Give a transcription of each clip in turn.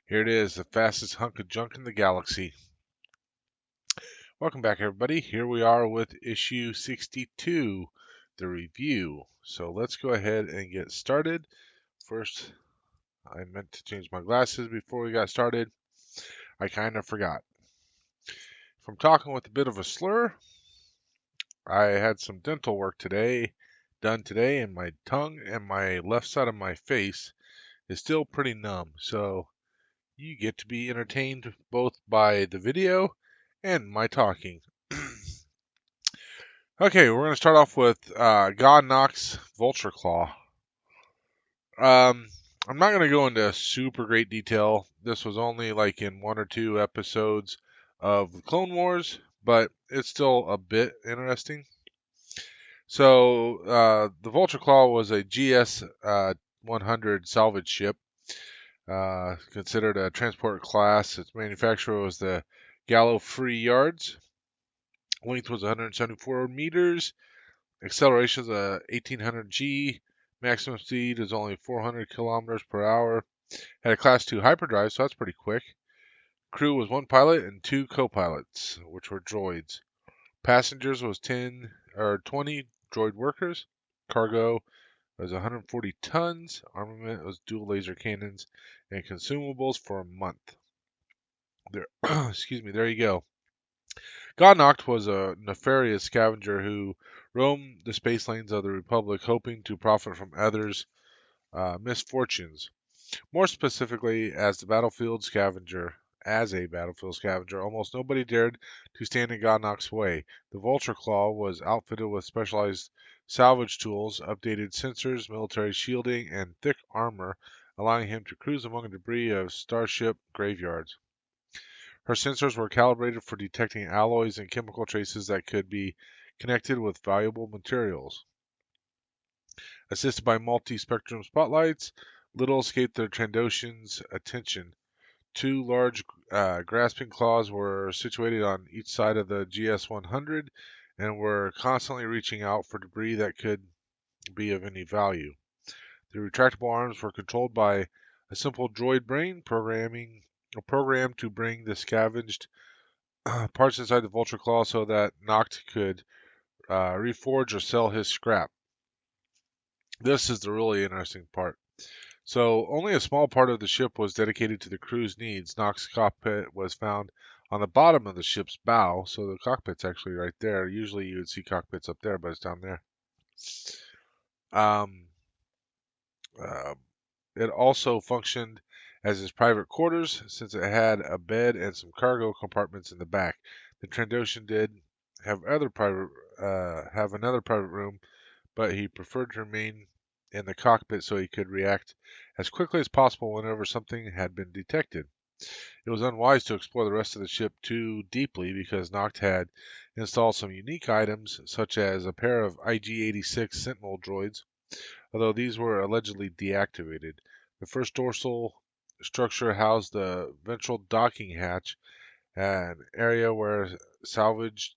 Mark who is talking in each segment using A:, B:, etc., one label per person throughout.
A: Here it is, the fastest hunk of junk in the galaxy. Welcome back, everybody. Here we are with issue 62, the review. So let's go ahead and get started. First, I meant to change my glasses before we got started. I kind of forgot. If I'm talking with a bit of a slur, I had some dental work done today, and my tongue and my left side of my face is still pretty numb. So you get to be entertained both by the video and my talking. Okay, we're going to start off with Gha Nacht's Vulture Claw. I'm not going to go into super great detail. This was only like in one or two episodes of the Clone Wars, but it's still a bit interesting. So, the Vulture Claw was a GS-100 salvage ship, considered a transport class. Its manufacturer was the Gallo Free Yards. Length was 174 meters. Acceleration is 1800 G. Maximum speed is only 400 kilometers per hour. Had a Class 2 hyperdrive, so that's pretty quick. Crew was one pilot and two co-pilots, which were droids. Passengers was 10 or 20 droid workers. Cargo was 140 tons. Armament was dual laser cannons and consumables for a month. There, excuse me. There you go. Gha Nachkt was a nefarious scavenger who roamed the space lanes of the Republic, hoping to profit from others' misfortunes. More specifically, as a battlefield scavenger, almost nobody dared to stand in Gha Nachkt's way. The Vulture Claw was outfitted with specialized salvage tools, updated sensors, military shielding, and thick armor, allowing him to cruise among the debris of starship graveyards. Her sensors were calibrated for detecting alloys and chemical traces that could be connected with valuable materials. Assisted by multi-spectrum spotlights, little escaped the Trandoshan's attention. Two large grasping claws were situated on each side of the GS-100 and were constantly reaching out for debris that could be of any value. The retractable arms were controlled by a simple droid brain programmed to bring the scavenged parts inside the Vulture Claw so that Nachkt could reforge or sell his scrap. This is the really interesting part. So, only a small part of the ship was dedicated to the crew's needs. Nachkt's cockpit was found on the bottom of the ship's bow, so the cockpit's actually right there. Usually you would see cockpits up there, but it's down there. Um, uh, it also functioned as his private quarters since it had a bed and some cargo compartments in the back. The Trandoshan did have have another private room, but he preferred to remain in the cockpit so he could react as quickly as possible whenever something had been detected. It was unwise to explore the rest of the ship too deeply because Noct had installed some unique items, such as a pair of IG-86 Sentinel droids, although these were allegedly deactivated. The first dorsal structure housed the ventral docking hatch, an area where salvage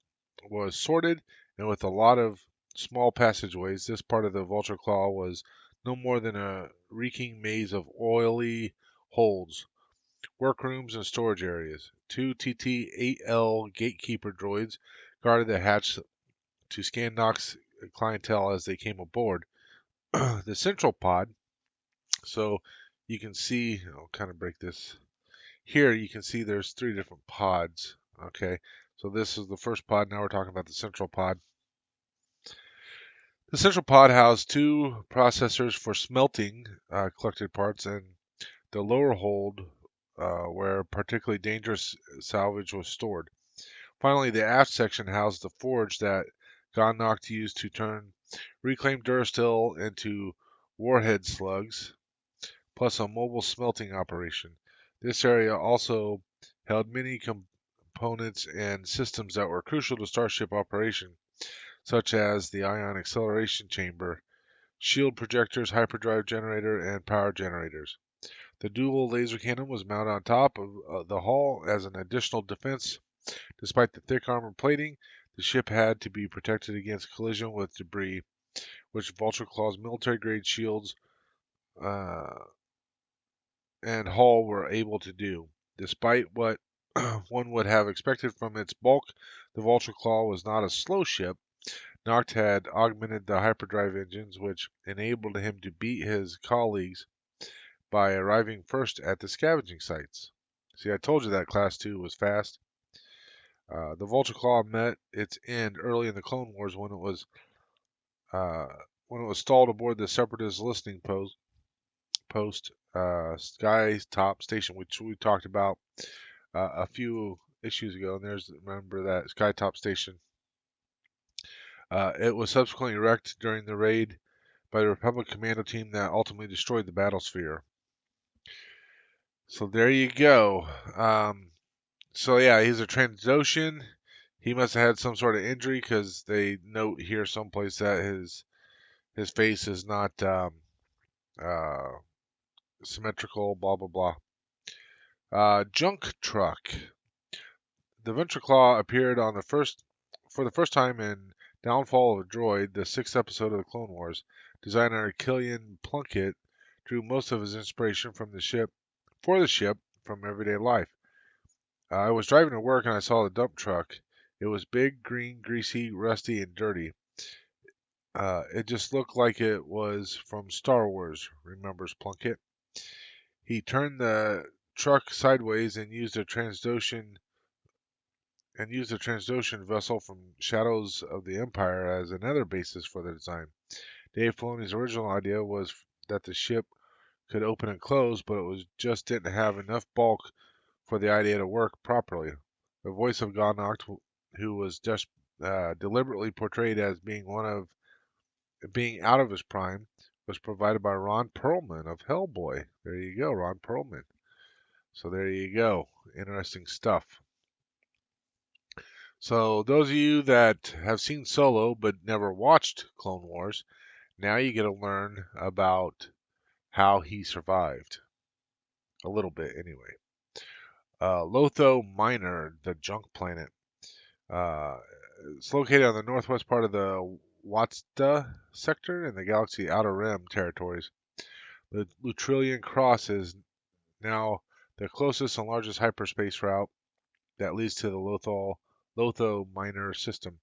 A: was sorted, and with a lot of small passageways. This part of the Vulture Claw was no more than a reeking maze of oily holds, workrooms, and storage areas. Two TT-8L gatekeeper droids guarded the hatch to scan Nox's clientele as they came aboard. The central pod, so you can see, I'll kind of break this. Here you can see there's three different pods. Okay, so this is the first pod. Now we're talking about the central pod. The central pod housed two processors for smelting collected parts and the lower hold where particularly dangerous salvage was stored. Finally, the aft section housed the forge that Gha Nachkt used to turn reclaimed Durasteel into warhead slugs, plus a mobile smelting operation. This area also held many components and systems that were crucial to Starship operation, such as the ion acceleration chamber, shield projectors, hyperdrive generator, and power generators. The dual laser cannon was mounted on top of the hull as an additional defense. Despite the thick armor plating, the ship had to be protected against collision with debris, which Vulture Claw's military-grade shields uh, and hull were able to do. Despite what one would have expected from its bulk, the Vulture Claw was not a slow ship. Nachkt had augmented the hyperdrive engines, which enabled him to beat his colleagues by arriving first at the scavenging sites. See, I told you that Class 2 was fast. The Vulture Claw met its end early in the Clone Wars uh, when it was stalled aboard the Separatist listening post Sky Top Station, which we talked about a few issues ago. And remember that Skytop Station. It was subsequently wrecked during the raid by the Republic commando team that ultimately destroyed the battlesphere. So there you go. So yeah, he's a Trandoshan. He must have had some sort of injury because they note here someplace that his face is not uh, symmetrical. Blah blah blah. Junk truck. The Ventriclaw appeared for the first time in Downfall of a Droid, the sixth episode of the Clone Wars. Designer Killian Plunkett drew most of his inspiration from the ship from everyday life. I was driving to work and I saw the dump truck. It was big, green, greasy, rusty, and dirty. It just looked like it was from Star Wars, remembers Plunkett. He turned the truck sideways and used a Transdotion vessel from Shadows of the Empire as another basis for the design. Dave Filoni's original idea was that the ship could open and close, but it was just didn't have enough bulk for the idea to work properly. The voice of Gha Nachkt, who was just deliberately portrayed as being out of his prime, was provided by Ron Perlman of Hellboy. There you go, Ron Perlman. So there you go. Interesting stuff. So those of you that have seen Solo but never watched Clone Wars, now you get to learn about how he survived. A little bit, anyway. Lotho Minor, the junk planet. Uh, it's located on the northwest part of the Watsta sector in the galaxy Outer Rim territories. The Lutrilian Cross is now the closest and largest hyperspace route that leads to the Lotho Minor system.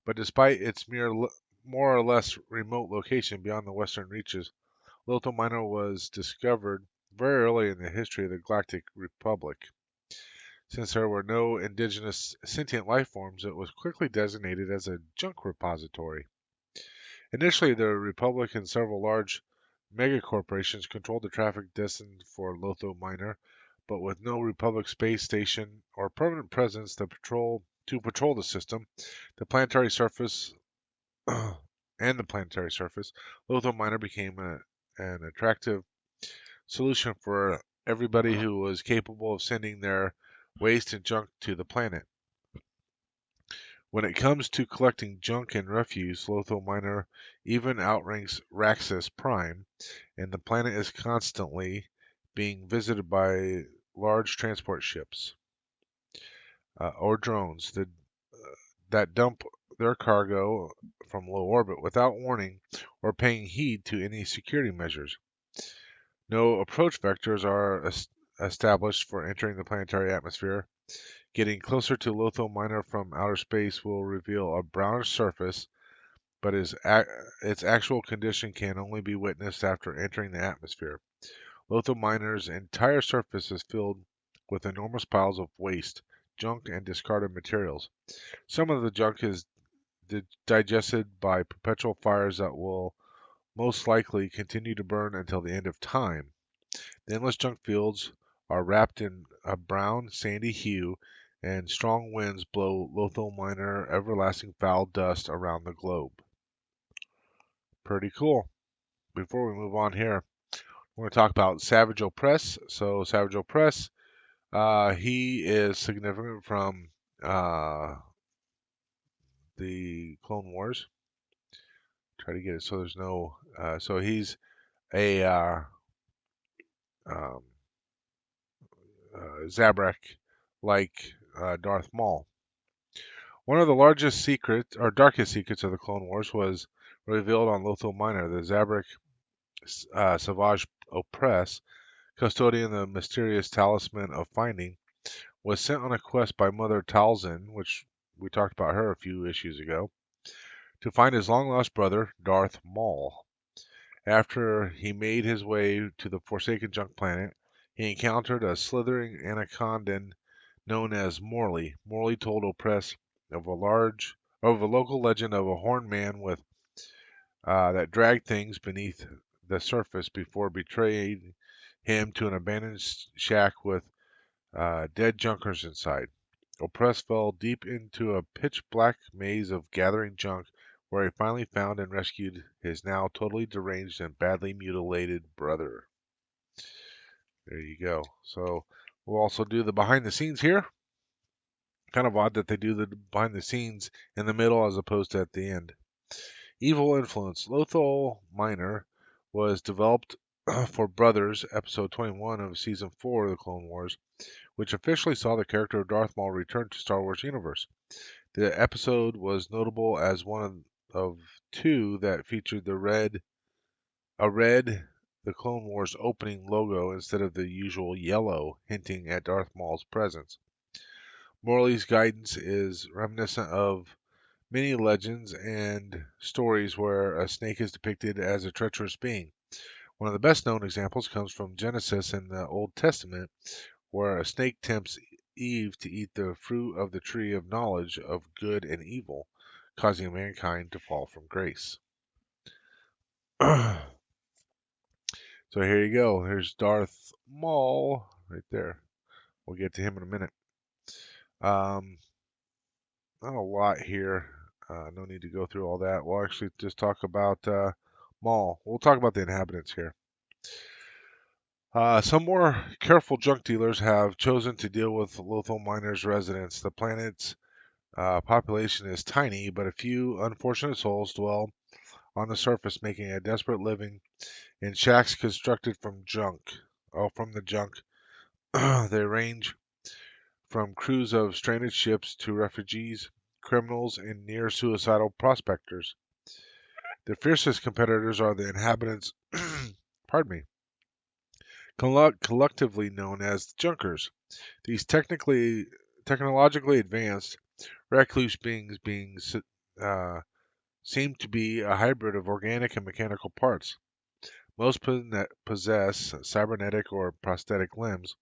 A: But despite its more or less remote location beyond the western reaches, Lotho Minor was discovered very early in the history of the Galactic Republic. Since there were no indigenous sentient life forms, it was quickly designated as a junk repository. Initially, the Republic and several large megacorporations controlled the traffic destined for Lotho Minor, but with no Republic space station or permanent presence to patrol the system, the planetary surface and the planetary surface, Lotho Minor became an attractive solution for everybody who was capable of sending their waste and junk to the planet. When it comes to collecting junk and refuse, Lotho Minor even outranks Raxus Prime, and the planet is constantly being visited by large transport ships or drones that dump their cargo from low orbit without warning or paying heed to any security measures. No approach vectors are established for entering the planetary atmosphere. Getting closer to Lotho Minor from outer space will reveal a brownish surface, but its actual condition can only be witnessed after entering the atmosphere. Lotho Minor's entire surface is filled with enormous piles of waste, junk, and discarded materials. Some of the junk is digested by perpetual fires that will most likely continue to burn until the end of time. The endless junk fields are wrapped in a brown, sandy hue, and strong winds blow Lotho Minor everlasting foul dust around the globe. Pretty cool. Before we move on here, we're going to talk about Savage Opress. So Savage Opress, he is significant from the Clone Wars. Try to get it so there's no. So he's a um, Zabrak like Darth Maul. One of the largest secrets, or darkest secrets of the Clone Wars was revealed on Lotho Minor. The Zabrak Savage Opress custodian of the mysterious talisman of finding, was sent on a quest by Mother Talzin, which we talked about her a few issues ago, to find his long-lost brother, Darth Maul. After he made his way to the Forsaken Junk Planet, he encountered a slithering anacondan known as Morley. Morley told Opress of a local legend of a horned man with that dragged things beneath the surface before betraying him to an abandoned shack with dead junkers inside. Opress fell deep into a pitch black maze of gathering junk where he finally found and rescued his now totally deranged and badly mutilated brother. There you go. So we'll also do the behind the scenes here. Kind of odd that they do the behind the scenes in the middle as opposed to at the end. Evil Influence. Lotho Minor was developed for Brothers, episode 21 of season 4 of the Clone Wars, which officially saw the character of Darth Maul return to Star Wars universe. The episode was notable as one of two that featured the Clone Wars opening logo instead of the usual yellow, hinting at Darth Maul's presence. Morley's guidance is reminiscent of many legends and stories where a snake is depicted as a treacherous being. One of the best known examples comes from Genesis in the Old Testament, where a snake tempts Eve to eat the fruit of the tree of knowledge of good and evil, causing mankind to fall from grace. So here you go. Here's Darth Maul right there. We'll get to him in a minute. Not a lot here. No need to go through all that. We'll actually just talk about Maul. We'll talk about the inhabitants here. Some more careful junk dealers have chosen to deal with Lotho Minor's residents. The planet's population is tiny, but a few unfortunate souls dwell on the surface, making a desperate living in shacks constructed from junk. Oh, from the junk. They range from crews of stranded ships to refugees, criminals, and near suicidal prospectors. The fiercest competitors are the inhabitants, pardon me, collectively known as Junkers. These technologically advanced, recluse beings seem to be a hybrid of organic and mechanical parts. Most possess cybernetic or prosthetic limbs,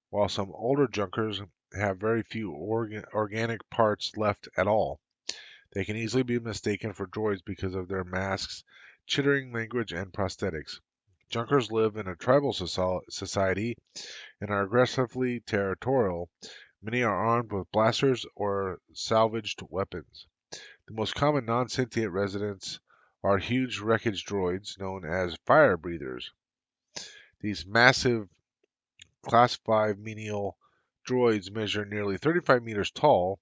A: while some older Junkers have very few organic parts left at all. They can easily be mistaken for droids because of their masks, chittering language, and prosthetics. Junkers live in a tribal society and are aggressively territorial. Many are armed with blasters or salvaged weapons. The most common non-sentient residents are huge wreckage droids known as fire breathers. These massive Class 5 menial droids measure nearly 35 meters tall.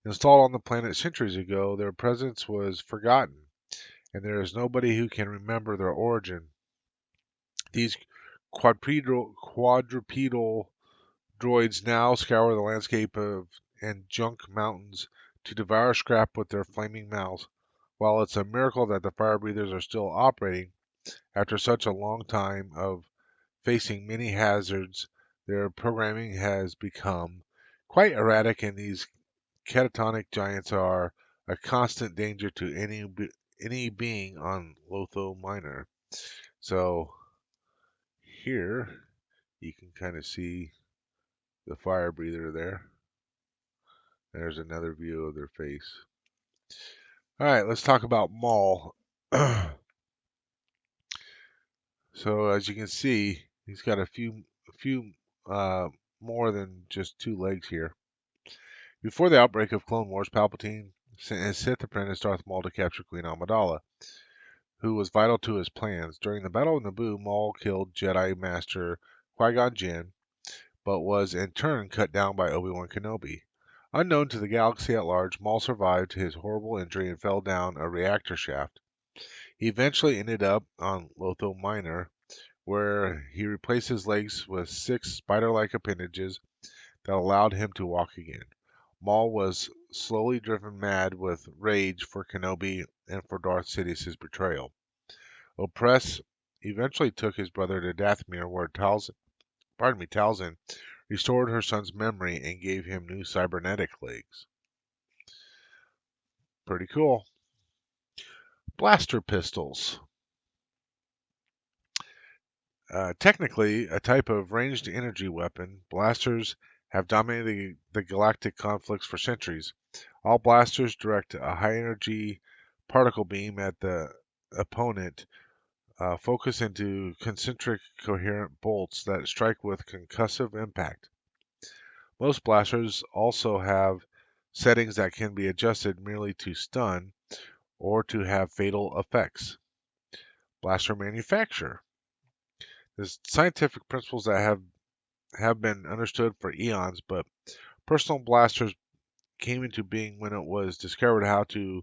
A: Installed on the planet centuries ago, their presence was forgotten, and there is nobody who can remember their origin. These quadrupedal droids now scour the landscape and junk mountains to devour scrap with their flaming mouths. While it's a miracle that the fire breathers are still operating after such a long time of facing many hazards, their programming has become quite erratic, and these catatonic giants are a constant danger to any being on Lotho Minor. So here you can kind of see the fire breather there. There's another view of their face. All right, let's talk about Maul. So as you can see, he's got a few more than just two legs here. Before the outbreak of Clone Wars, Palpatine sent his Sith apprentice Darth Maul to capture Queen Amidala, who was vital to his plans. During the Battle of Naboo, Maul killed Jedi Master Qui-Gon Jinn, but was in turn cut down by Obi-Wan Kenobi. Unknown to the galaxy at large, Maul survived his horrible injury and fell down a reactor shaft. He eventually ended up on Lotho Minor, where he replaced his legs with 6 spider-like appendages that allowed him to walk again. Maul was slowly driven mad with rage for Kenobi and for Darth Sidious's betrayal. Oppressed eventually took his brother to Dathomir, where Talzin restored her son's memory and gave him new cybernetic legs. Pretty cool. Blaster pistols. Technically, a type of ranged energy weapon, blasters have dominated the galactic conflicts for centuries. All blasters direct a high energy particle beam at the opponent, focus into concentric coherent bolts that strike with concussive impact. Most blasters also have settings that can be adjusted merely to stun or to have fatal effects. Blaster manufacture. There's scientific principles that have been understood for eons, but personal blasters came into being when it was discovered how to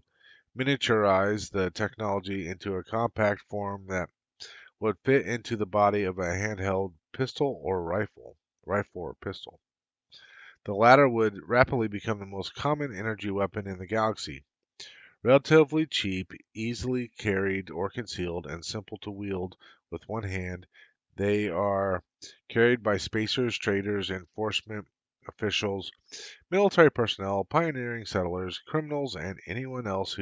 A: miniaturize the technology into a compact form that would fit into the body of a handheld pistol or rifle or pistol. The latter would rapidly become the most common energy weapon in the galaxy. Relatively cheap, easily carried or concealed, and simple to wield with one hand, they are carried by spacers, traders, enforcement officials, military personnel, pioneering settlers, criminals, and anyone else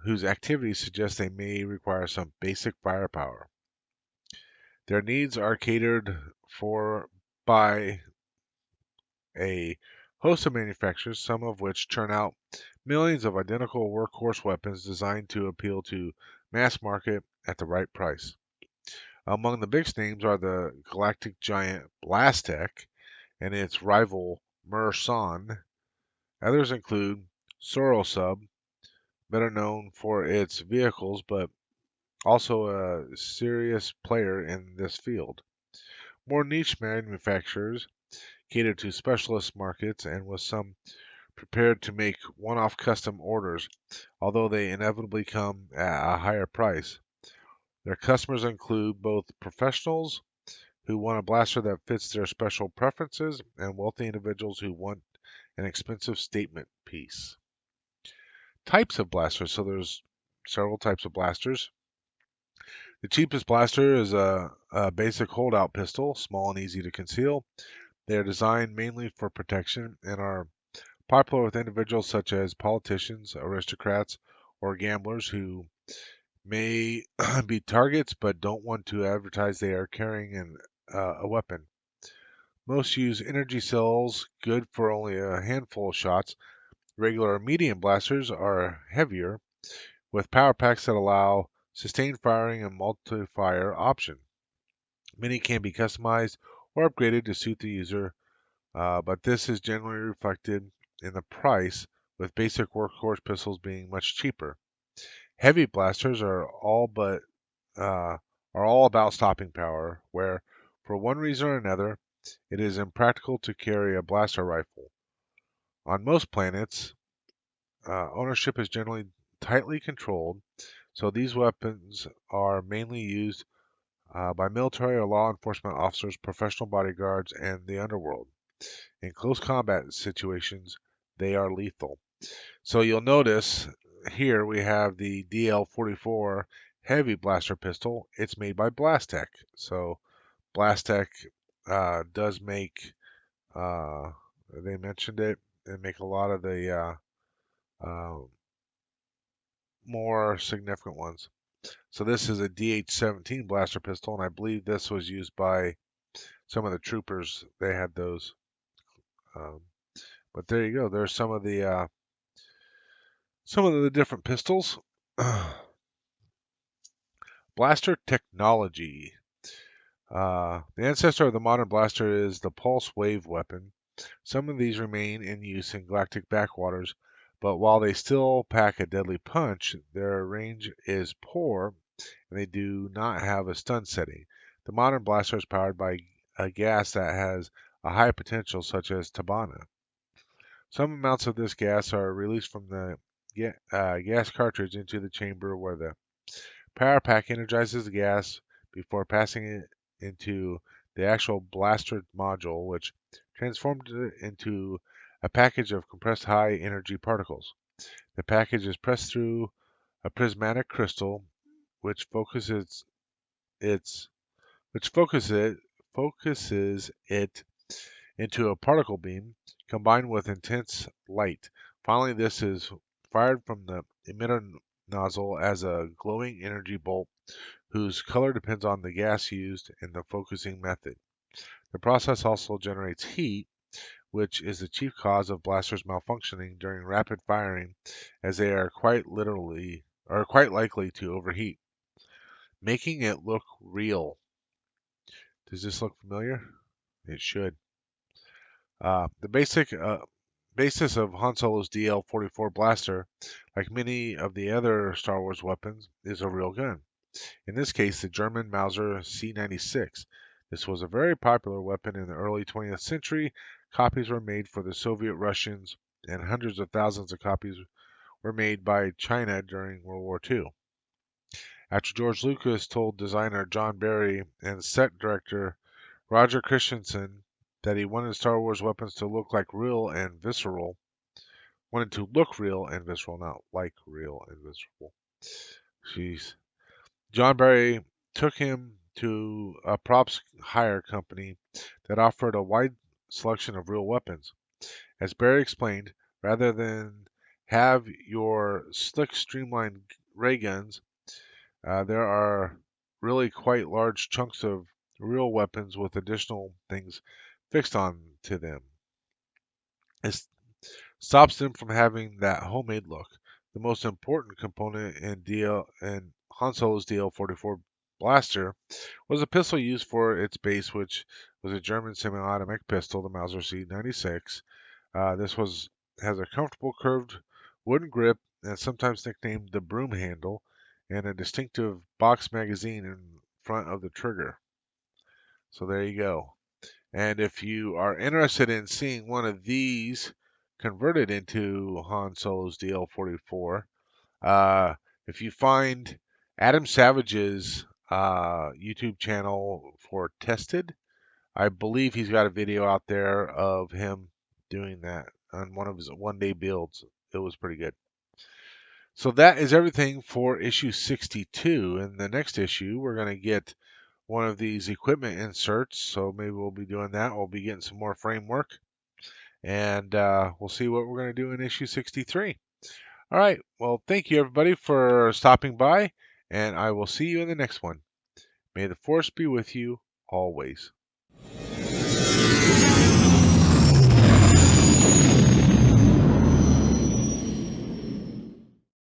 A: whose activities suggest they may require some basic firepower. Their needs are catered for by a host of manufacturers, some of which churn out millions of identical workhorse weapons designed to appeal to mass market at the right price. Among the biggest names are the galactic giant Blastech and its rival Merson. Others include Sorosub, better known for its vehicles, but also a serious player in this field. More niche manufacturers cater to specialist markets and with some prepared to make one-off custom orders, although they inevitably come at a higher price. Their customers include both professionals who want a blaster that fits their special preferences and wealthy individuals who want an expensive statement piece. Types of blasters. So there's several types of blasters. The cheapest blaster is a basic holdout pistol, small and easy to conceal. They are designed mainly for protection and are popular with individuals such as politicians, aristocrats, or gamblers who may be targets but don't want to advertise they are carrying a weapon. Most use energy cells, good for only a handful of shots. Regular medium blasters are heavier, with power packs that allow sustained firing and multi-fire option. Many can be customized or upgraded to suit the user, but this is generally reflected in the price, with basic workhorse pistols being much cheaper. Heavy blasters uh, are all about stopping power, where, for one reason or another, it is impractical to carry a blaster rifle. On most planets, ownership is generally tightly controlled, so these weapons are mainly used by military or law enforcement officers, professional bodyguards, and the underworld. In close combat situations, they are lethal. So you'll notice here we have the DL-44 heavy blaster pistol. It's made by Blastech. So Blastech does make, uh, they mentioned it, they make a lot of the uh, more significant ones. So this is a DH-17 blaster pistol, and I believe this was used by some of the troopers. They had those. Um, but there you go. There's some of the different pistols. Blaster technology. The ancestor of the modern blaster is the pulse wave weapon. Some of these remain in use in galactic backwaters, but while they still pack a deadly punch, their range is poor and they do not have a stun setting. The modern blaster is powered by a gas that has a high potential, such as Tabana. Some amounts of this gas are released from the gas cartridge into the chamber where the power pack energizes the gas before passing it into the actual blaster module, which transforms it into a package of compressed high energy particles. The package is pressed through a prismatic crystal, which focuses focuses it into a particle beam combined with intense light. Finally, this is fired from the emitter nozzle as a glowing energy bolt whose color depends on the gas used in the focusing method. The process also generates heat, which is the chief cause of blasters malfunctioning during rapid firing, as they are quite likely to overheat, making it look real. Does this look familiar? It should. The basis of Han Solo's DL-44 blaster, like many of the other Star Wars weapons, is a real gun. In this case, the German Mauser C-96. This was a very popular weapon in the early 20th century. Copies were made for the Soviet Russians, and hundreds of thousands of copies were made by China during World War II. After George Lucas told designer John Barry and set director Roger Christensen that he wanted Star Wars weapons to look real and visceral, not like real and visceral. Jeez. John Barry took him to a props hire company that offered a wide selection of real weapons. As Barry explained, rather than have your slick, streamlined ray guns, there are really quite large chunks of real weapons with additional things fixed on to them. It stops them from having that homemade look. The most important component in Han Solo's DL-44 blaster was a pistol used for its base, which was a German semi-automatic pistol, the Mauser C-96. This has a comfortable curved wooden grip and sometimes nicknamed the broom handle, and a distinctive box magazine in front of the trigger. So there you go. And if you are interested in seeing one of these converted into Han Solo's DL-44, if you find Adam Savage's YouTube channel for Tested, I believe he's got a video out there of him doing that on one of his one-day builds. It was pretty good. So that is everything for issue 62. In the next issue, we're going to get one of these equipment inserts. So maybe we'll be doing that. We'll be getting some more framework. And we'll see what we're going to do in issue 63. All right. Well, thank you, everybody, for stopping by. And I will see you in the next one. May the Force be with you always.